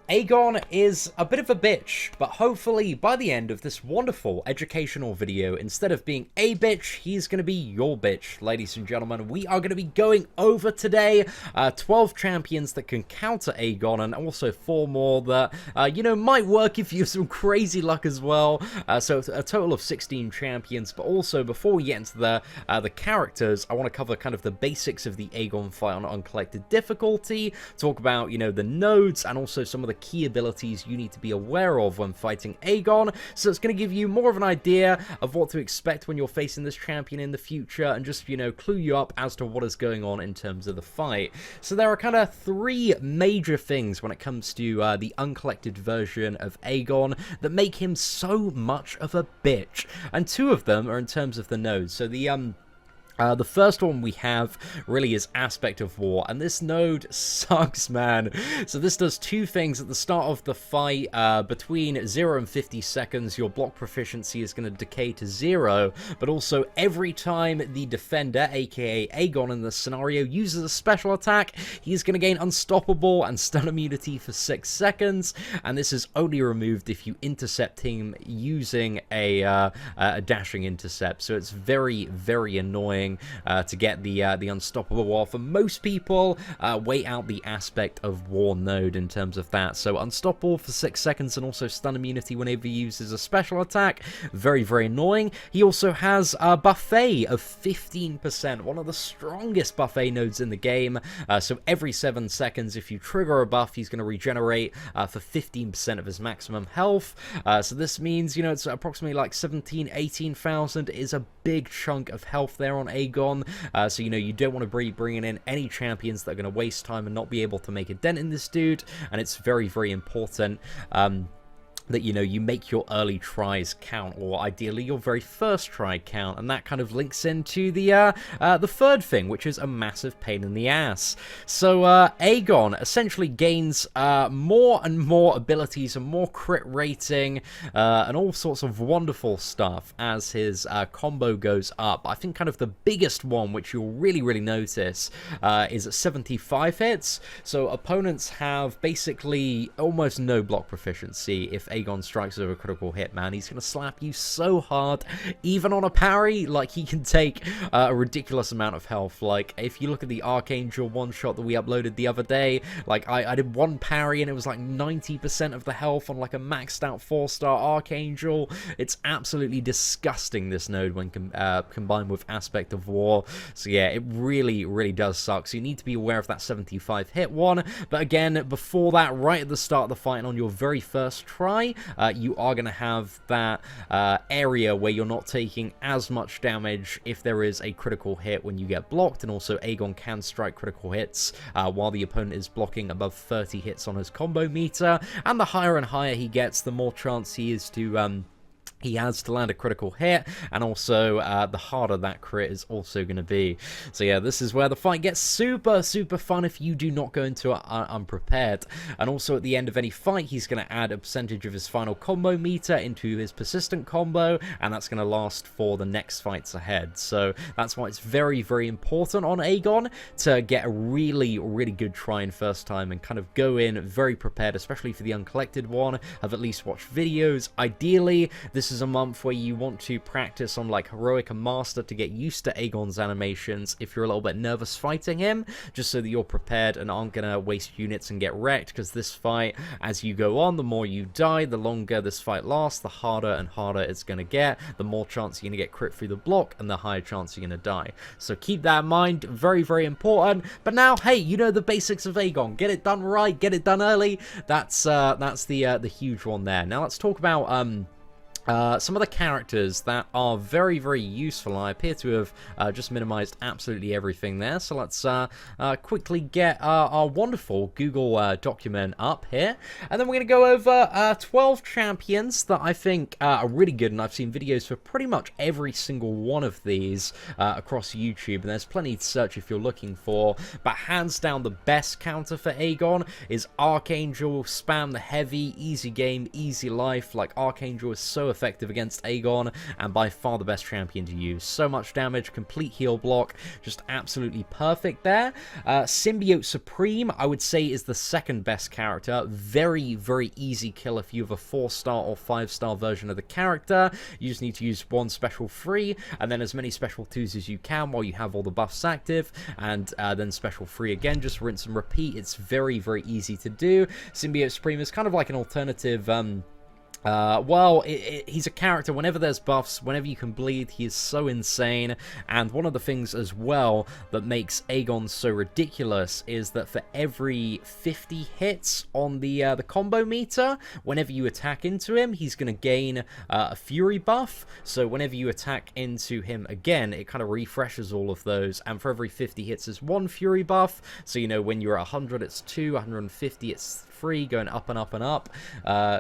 Aegon is a bit of a bitch, but hopefully by the end of this wonderful educational video, instead of being a bitch, he's going to be your bitch, ladies and gentlemen. We are going to be going over today 12 champions that can counter Aegon, and also 4 more that, might work if you have some crazy luck as well. So a total of 16 champions, but also before we get into the characters, I want to cover kind of the basics of the Aegon fight on Uncollected difficulty, talk about, the nodes, and also some of the key abilities you need to be aware of when fighting Aegon. So it's going to give you more of an idea of what to expect when you're facing this champion in the future, and just, clue you up as to what is going on in terms of the fight. So there are kind of 3 major things when it comes to the Uncollected version of Aegon that make him so much of a bitch, and 2 of them are in terms of the nodes. So the first one we have really is Aspect of War, and this node sucks, man. So this does 2 things at the start of the fight. Between 0 and 50 seconds, your block proficiency is going to decay to 0, but also every time the defender, aka Aegon in this scenario, uses a special attack, he's going to gain Unstoppable and stun immunity for 6 seconds, and this is only removed if you intercept him using a dashing intercept. So it's very, very annoying to get the Unstoppable, while for most people wait out the Aspect of War node in terms of that. So Unstoppable for 6 seconds, and also stun immunity whenever he uses a special attack. Very, very annoying. He also has a buffet of 15%, one of the strongest buffet nodes in the game. So every 7 seconds, if you trigger a buff, he's going to regenerate for 15% of his maximum health. So this means, it's approximately like 18,000 is a big chunk of health there on Aegon. So you don't want to be bringing in any champions that are going to waste time and not be able to make a dent in this dude, and it's very, very important that you make your early tries count, or ideally your very first try count, and that kind of links into the third thing, which is a massive pain in the ass. So Aegon essentially gains more and more abilities and more crit rating and all sorts of wonderful stuff as his combo goes up. I think kind of the biggest one, which you'll really, really notice, is at 75 hits. So opponents have basically almost no block proficiency if Aegon strikes with a critical hit, man. He's going to slap you so hard, even on a parry. Like, he can take a ridiculous amount of health. Like, if you look at the Archangel one-shot that we uploaded the other day, like, I did 1 parry and it was like 90% of the health on like a maxed out 4-star Archangel. It's absolutely disgusting, this node, when combined with Aspect of War. So yeah, it really, really does suck. So you need to be aware of that 75 hit one. But again, before that, right at the start of the fight and on your very first try, you are going to have that area where you're not taking as much damage if there is a critical hit when you get blocked, and also Aegon can strike critical hits while the opponent is blocking above 30 hits on his combo meter, and the higher and higher he gets, the more chance he is to he has to land a critical hit, and also the harder that crit is also going to be. So yeah, this is where the fight gets super, super fun if you do not go into it unprepared. And also at the end of any fight, he's going to add a percentage of his final combo meter into his persistent combo, and that's going to last for the next fights ahead. So that's why it's very, very important on Aegon to get a really, really good try in first time and kind of go in very prepared, especially for the Uncollected one. Have at least watched videos. Ideally, this is a month where you want to practice on like Heroic and Master to get used to Aegon's animations if you're a little bit nervous fighting him, just so that you're prepared and aren't gonna waste units and get wrecked, because this fight, as you go on, the more you die, the longer this fight lasts, the harder and harder it's gonna get, the more chance you're gonna get crit through the block, and the higher chance you're gonna die. So keep that in mind, very, very important. But now, hey, you know the basics of Aegon. Get it done right, get it done early. That's the huge one there. Now let's talk about some of the characters that are very, very useful. I appear to have just minimized absolutely everything there. So let's quickly get our wonderful Google document up here. And then we're going to go over 12 champions that I think are really good. And I've seen videos for pretty much every single one of these across YouTube. And there's plenty to search if you're looking for. But hands down, the best counter for Aegon is Archangel. Spam the heavy, easy game, easy life. Like, Archangel is so effective against Aegon, and by far the best champion to use. So much damage, complete heal block, just absolutely perfect there. Symbiote Supreme, I would say, is the second best character. Very, very easy kill if you have a 4-star or 5-star version of the character. You just need to use one special free, and then as many special 2s as you can while you have all the buffs active, and then special free again, just rinse and repeat. It's very, very easy to do. Symbiote Supreme is kind of like an alternative, well, he's a character, whenever there's buffs, whenever you can bleed, he is so insane. And one of the things as well that makes Aegon so ridiculous is that for every 50 hits on the combo meter, whenever you attack into him, he's going to gain a fury buff. So whenever you attack into him again, it kind of refreshes all of those. And for every 50 hits is 1 fury buff. So, you know, when you're at 100, it's 2, 150, it's 3, going up and up and up.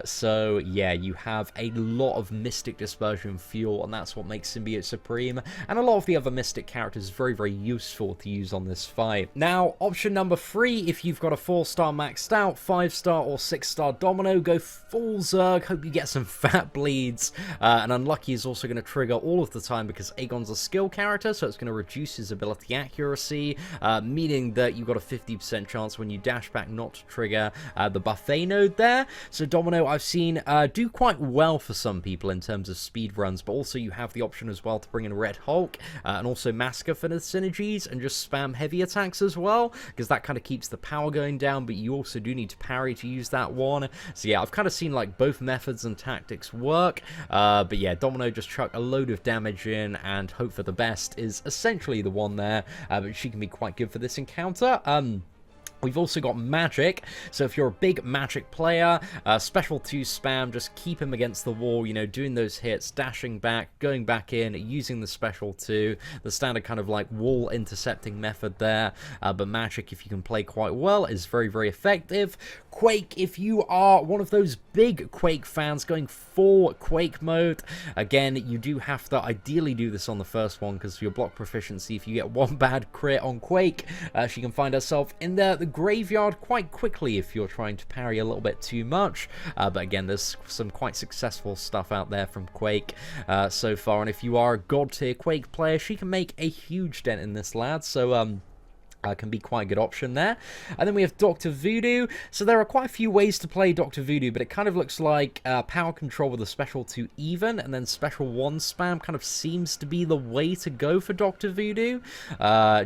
So yeah, you have a lot of Mystic Dispersion fuel, and that's what makes Symbiote Supreme and a lot of the other Mystic characters very, very useful to use on this fight. Now, option number 3, if you've got a 4-star maxed out, 5-star or 6-star Domino, go full Zerg, hope you get some fat bleeds, and Unlucky is also going to trigger all of the time because Aegon's a skill character, so it's going to reduce his ability accuracy, meaning that you've got a 50% chance when you dash back not to trigger the buffet node there. So Domino, I've seen do quite well for some people in terms of speed runs, but also you have the option as well to bring in Red Hulk and also Massacre for the synergies and just spam heavy attacks as well, because that kind of keeps the power going down, but you also do need to parry to use that one. So yeah, I've kind of seen like both methods and tactics work, but yeah, Domino, just chuck a load of damage in and hope for the best is essentially the one there, but she can be quite good for this encounter. We've also got Magic, so if you're a big Magic player, special 2 spam, just keep him against the wall, you know, doing those hits, dashing back, going back in, using the special 2, the standard kind of like wall intercepting method there, but Magic, if you can play quite well, is very, very effective. Quake, if you are one of those big Quake fans going full Quake mode, again, you do have to ideally do this on the first one because of your block proficiency. If you get one bad crit on Quake, she can find herself in the graveyard quite quickly if you're trying to parry a little bit too much, but again, there's some quite successful stuff out there from Quake so far, and if you are a god tier Quake player, she can make a huge dent in this, lad, so can be quite a good option there. And then we have Dr. Voodoo. So there are quite a few ways to play Dr. Voodoo, but it kind of looks like power control with a special 2 even, and then special 1 spam kind of seems to be the way to go for Dr. Voodoo.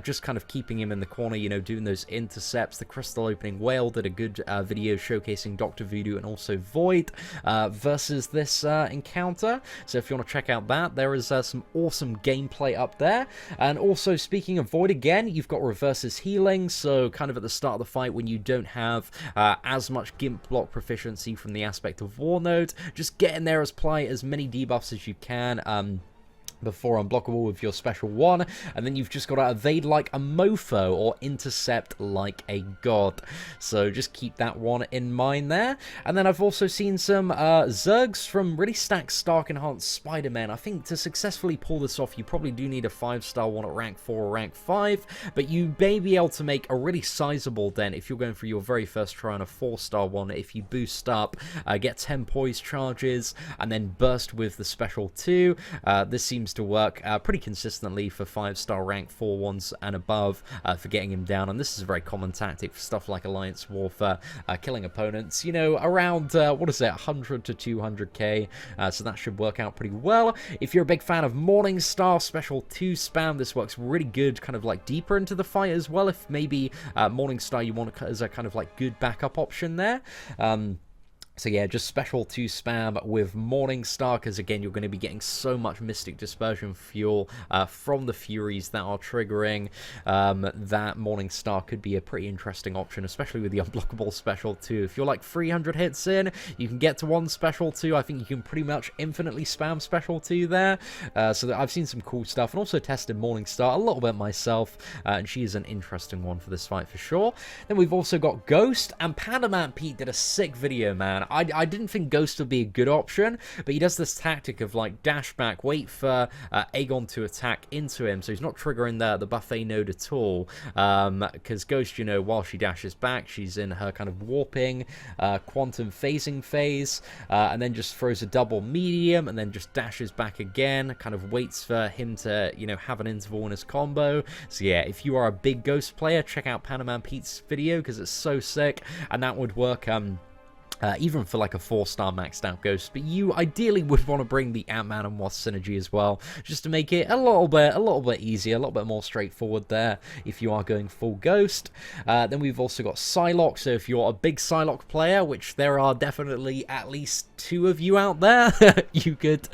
Just kind of keeping him in the corner, you know, doing those intercepts. The Crystal Opening Whale did a good video showcasing Dr. Voodoo and also Void versus this encounter. So if you want to check out that, there is some awesome gameplay up there. And also, speaking of Void again, you've got Reverse healing, so kind of at the start of the fight when you don't have as much Gimp block proficiency from the aspect of War Node, just get in there, apply as many debuffs as you can, before unblockable with your special 1, and then you've just got to evade like a mofo or intercept like a god. So just keep that one in mind there. And then I've also seen some Zergs from really stacked Stark Enhanced Spider-Man. I think to successfully pull this off, you probably do need a 5-star one at rank 4 or rank 5, but you may be able to make a really sizable dent if you're going for your very first try on a 4-star one. If you boost up, get 10 poise charges, and then burst with the special 2. This seems to work pretty consistently for 5-star rank 4 ones and above for getting him down, and this is a very common tactic for stuff like Alliance Warfare, killing opponents, you know, around, what is it, 100 to 200k, so that should work out pretty well. If you're a big fan of Morningstar, special 2 spam, this works really good, kind of like deeper into the fight as well, if maybe Morningstar you want as a kind of like good backup option there. So yeah, just special 2 spam with Morningstar, because again, you're going to be getting so much Mystic Dispersion fuel from the Furies that are triggering, that Morningstar could be a pretty interesting option, especially with the unblockable special 2. If you're like 300 hits in, you can get to 1 special 2. I think you can pretty much infinitely spam special 2 there. So I've seen some cool stuff, and also tested Morningstar a little bit myself, and she is an interesting one for this fight for sure. Then we've also got Ghost, and Pandaman Pete did a sick video, man. man. I didn't think Ghost would be a good option, but he does this tactic of like dash back, wait for Aegon to attack into him, so he's not triggering the buffet node at all, because Ghost, you know, while she dashes back, she's in her kind of warping, quantum phasing phase, and then just throws a double medium, and then just dashes back again, kind of waits for him to, you know, have an interval in his combo. So yeah, if you are a big Ghost player, check out Panaman Pete's video, because it's so sick, and that would work even for like a 4-star maxed out Ghost, but you ideally would want to bring the Ant-Man and Wasp synergy as well, just to make it a little bit easier, a little bit more straightforward there if you are going full Ghost. Then we've also got Psylocke, so if you're a big Psylocke player, which there are definitely at least 2 of you out there, you could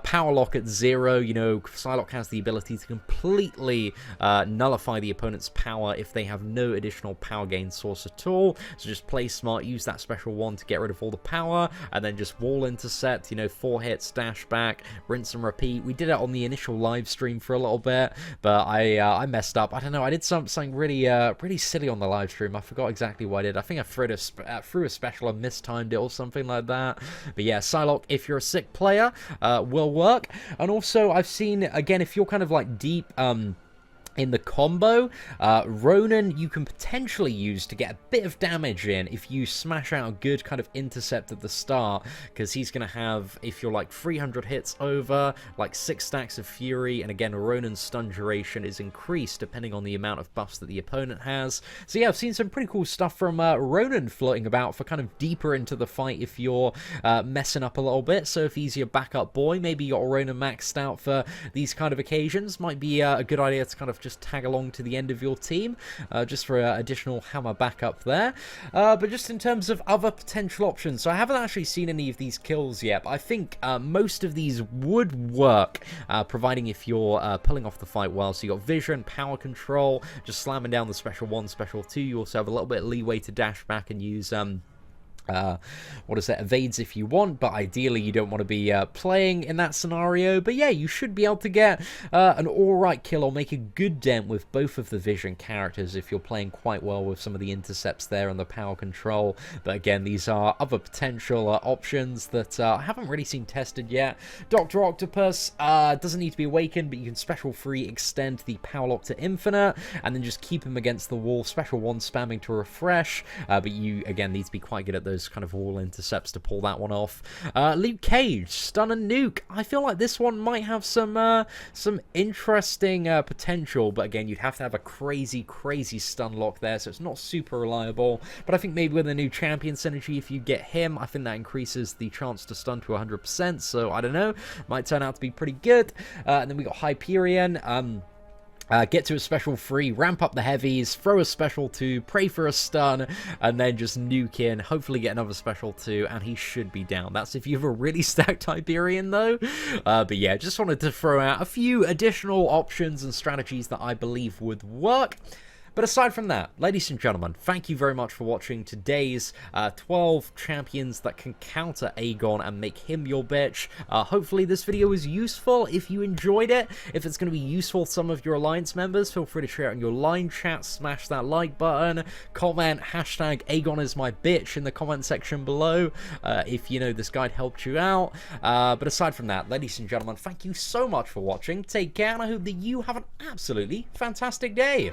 power lock at 0. You know, Psylocke has the ability to completely nullify the opponent's power if they have no additional power gain source at all, so just play smart, use that special one to get rid of all the power, and then just wall intercept, you know, 4 hits, dash back, rinse and repeat. We did it on the initial live stream for a little bit, but I messed up. I don't know, I did something really silly on the live stream. I forgot exactly what I did. I think I threw a special and mistimed it or something like that. But yeah, Psylocke, if you're a sick player, will work. And also, I've seen, again, if you're kind of like deep in the combo, Ronan you can potentially use to get a bit of damage in if you smash out a good kind of intercept at the start, because he's going to have, if you're like 300 hits over, like 6 stacks of Fury, and again, Ronan's stun duration is increased depending on the amount of buffs that the opponent has. So yeah, I've seen some pretty cool stuff from Ronan floating about for kind of deeper into the fight if you're messing up a little bit. So if he's your backup boy, maybe you got Ronan maxed out for these kind of occasions, might be a good idea to kind of just tag along to the end of your team, just for additional hammer backup there. But just in terms of other potential options, so I haven't actually seen any of these kills yet, but I think most of these would work, providing if you're pulling off the fight well. So you got vision, power control, just slamming down the special 1, special 2. You also have a little bit of leeway to dash back and use what is that, evades if you want, but ideally you don't want to be playing in that scenario. But yeah, you should be able to get an alright kill or make a good dent with both of the vision characters if you're playing quite well with some of the intercepts there and the power control. But again, these are other potential options that I haven't really seen tested yet. Dr. Octopus doesn't need to be awakened, but you can special free extend the power lock to infinite and then just keep him against the wall, special 1 spamming to refresh, but you again need to be quite good at those kind of wall intercepts to pull that one off. Luke Cage, stun and nuke. I feel like this one might have some interesting potential, but again, you'd have to have a crazy stun lock there, so it's not super reliable. But I think maybe with a new champion synergy, if you get him, I think that increases the chance to stun to 100%, so I don't know, might turn out to be pretty good. And then we got Hyperion. Get to a special 3, ramp up the heavies, throw a special 2, pray for a stun, and then just nuke in, hopefully get another special 2, and he should be down. That's if you have a really stacked Hyperion, though. But yeah, just wanted to throw out a few additional options and strategies that I believe would work. But aside from that, ladies and gentlemen, thank you very much for watching today's 12 champions that can counter Aegon and make him your bitch. Hopefully this video was useful. If you enjoyed it, if it's going to be useful to some of your Alliance members, feel free to share it in your line chat, smash that like button, comment hashtag Aegon is my bitch in the comment section below if you know this guide helped you out. But aside from that, ladies and gentlemen, thank you so much for watching. Take care, and I hope that you have an absolutely fantastic day.